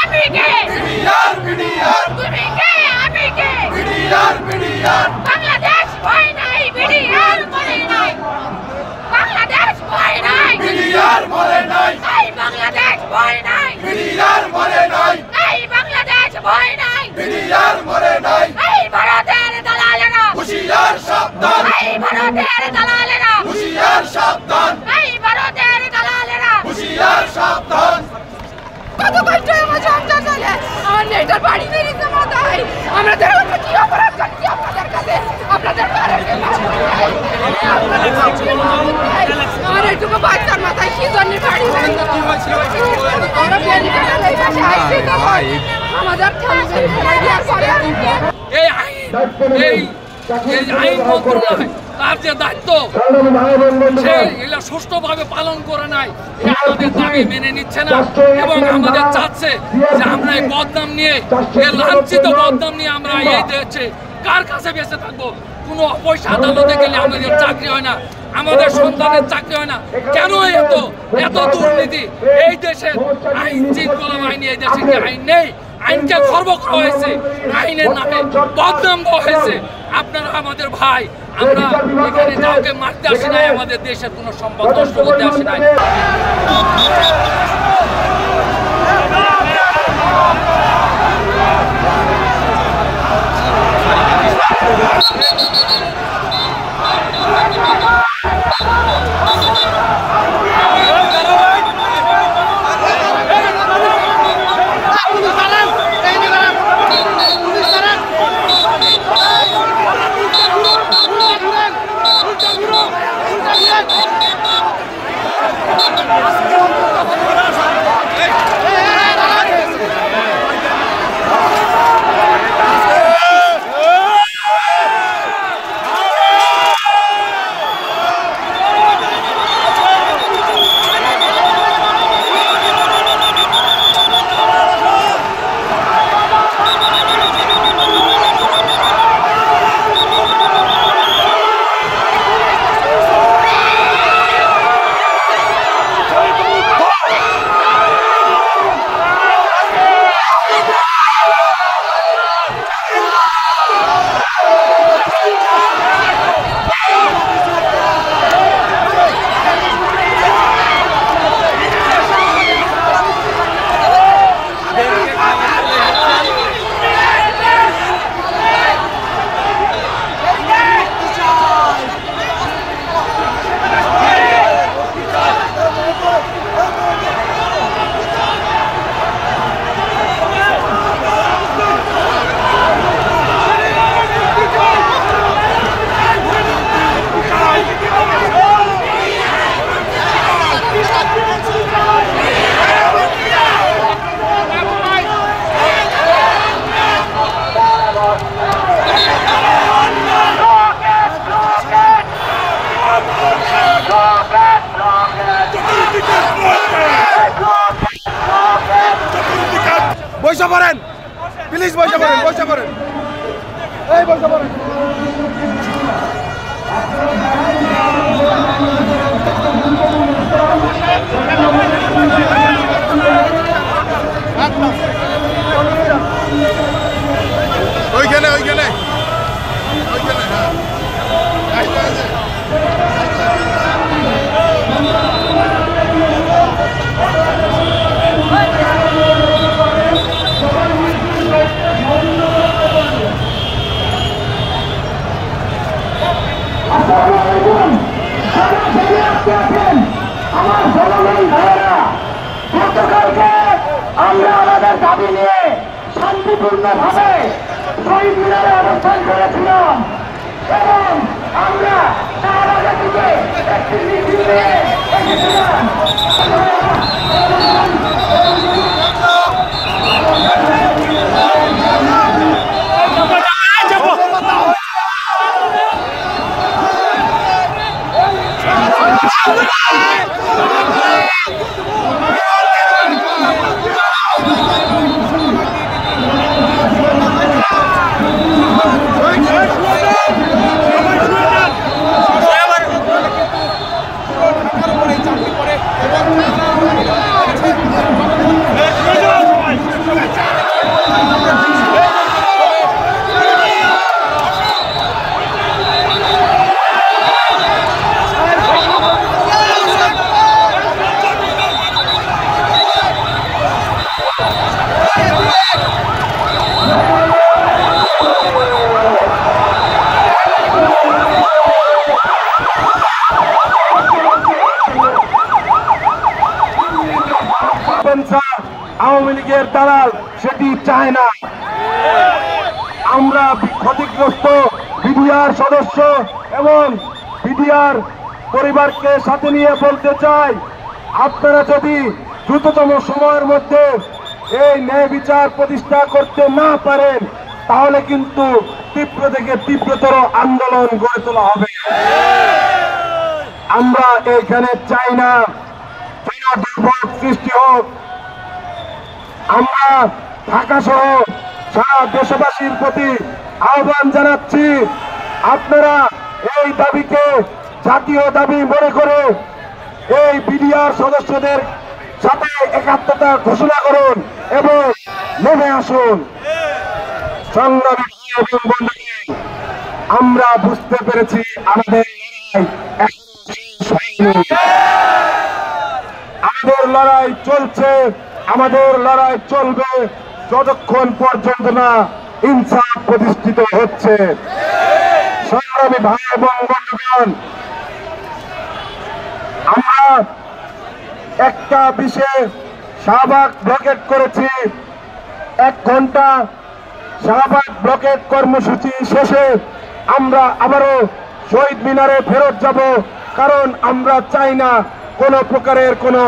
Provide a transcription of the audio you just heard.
আমি কে BDR BDR তুমি কে আমি কে বিডিআর বিডিআর বাংলাদেশ ভয় নাই বিডিআর মরে নাই বাংলাদেশ ভয় নাই বিডিআর মরে নাই এই বাংলাদেশ ভয় নাই বিডিআর মরে নাই এই বাংলাদেশ ভয় নাই বিডিআর মরে নাই এই ভারতের দালালেরা হুঁশিয়ার সাবধান এই ভারতের দালালেরা হুঁশিয়ার সাবধান এই ভারতের দালালেরা হুঁশিয়ার সাবধান কত কষ্ট আমার সংসার চলে আমার মেয়েটার বাড়ি বেরিয়েছে মাথায় আমরা আমরা কি অপরাধ করছি আপনাদের কাছে আপনাদের আমার এইটুকু বাচ্চার মাথায় কি জন্য বাড়ি আমরা বেরিয়ে পাশে আসছি তো আমাদের এই আইন মন্ত্রণালয় তার যে দায়িত্ব সে এগুলা সুষ্ঠুভাবে পালন করে নাই আমাদের দাবি মেনে নিচ্ছে না এবং আমাদের চাচ্ছে যে আমরা এই বদনাম নিয়ে লাঞ্ছিত বদনাম নিয়ে আমরা এই দেশে কার কাছে বেঁচে থাকবো। কোনো পয়সা আদালতে গেলে আমাদের চাকরি হয় না, আমাদের সন্তানের চাকরি হয় না। কেন এত এত দুর্নীতি এই দেশের আইন শৃঙ্খলা বাহিনী এই দেশে কি আইন নেই? আইনকে খর্ব করা হয়েছে, আইনের নামে বদনাম দেওয়া হয়েছে। আপনারা আমাদের ভাই, আমরা এখানে কাউকে মারতে আসি নাই, আমাদের দেশের কোনো সম্পদ নষ্ট করতে আসি নাই। বসে পড়েন প্লিজ, বসে পড়েন, বসে পড়েন, এই বসে পড়েন। ওইখানে ওইখানে ওইখানে আমার সমাবেশ ভাইয়েরা, গতকালকে আমরা আমাদের দাবি নিয়ে শান্তিপূর্ণভাবে শহীদ মিনারে অবস্থান করেছিলাম এবং আমরা তার আগে থেকে একটি মিছিল নিয়ে এসেছিলাম। ঢাকার উপরে চাকরি করে এবং আওয়ামী লীগের দালাল সেটি চায় না। আমরা ক্ষতিগ্রস্ত বিডিআর সদস্য এবং বিডিআর পরিবারকে সাথে নিয়ে বলতে চাই, আপনারা যদি দ্রুততম সময়ের মধ্যে এই ন্যায় বিচার প্রতিষ্ঠা করতে না পারেন তাহলে কিন্তু তীব্র থেকে তীব্রতর আন্দোলন গড়ে তোলা হবে। আমরা এখানে চাই না দুর্ভোগ সৃষ্টি হোক। আমরা ঢাকা সহ সারা দেশবাসীর প্রতি আহ্বান জানাচ্ছি, আপনারা এই দাবিকে জাতীয় দাবি মনে করে এই বিডিআর সদস্যদের সাথে একাত্মতা ঘোষণা করুন এবং নেমে আসুন। সংগ্রামী এবং বন্ধুগণ, আমরা বুঝতে পেরেছি আমাদের লড়াই চলছে, আমাদের লড়াই চলবে যতক্ষণ পর্যন্ত না ইনসাফ প্রতিষ্ঠিত হচ্ছে। সংগ্রামী ভাই এবং বন্ধুগণ, আমরা 1টা 20-এ শাহবাগ ব্লকেট করেছি। 1 ঘন্টা শাহবাগ ব্লকেট কর্মসূচি শেষে আমরা আবারও শহীদ মিনারে ফেরত যাব, কারণ আমরা চাই না কোনো প্রকারের কোনো